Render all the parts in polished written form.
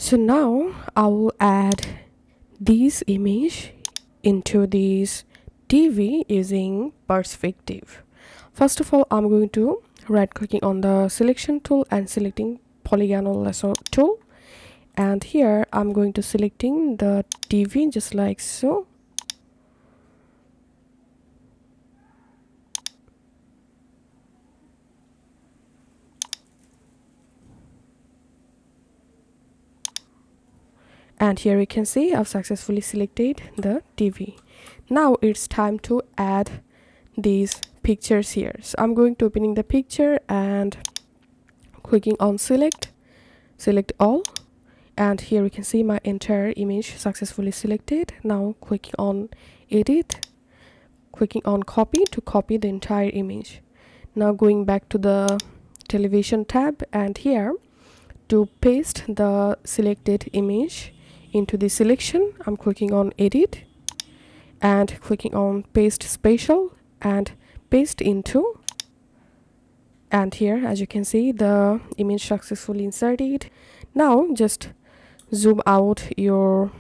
So now I will add this image into this TV using perspective. First of all, I'm going to right clicking on the selection tool and selecting polygonal lasso tool, and here I'm going to selecting the TV just like so. And here you can see I've successfully selected the TV. Now it's time to add these pictures here. So I'm going to opening the picture and clicking on select all, and here you can see my entire image successfully selected. Now clicking on edit, clicking on copy to copy the entire image. Now going back to the television tab, and here to paste the selected image into the selection, I'm clicking on edit and clicking on paste spatial and paste into, and here as you can see the image successfully inserted. Now just zoom out your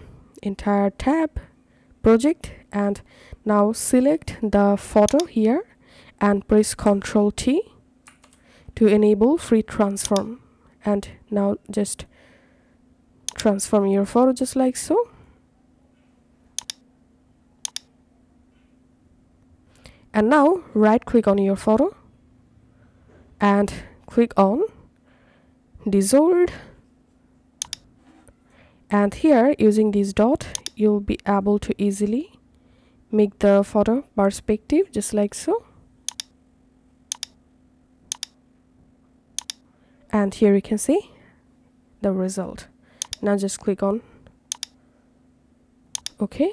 entire tab project, and now select the photo here and press Ctrl T to enable free transform, and now just transform your photo just like so. And now right click on your photo and click on dissolve, and here using this dot you'll be able to easily make the photo perspective just like so. And here you can see the result. Now just click on OK.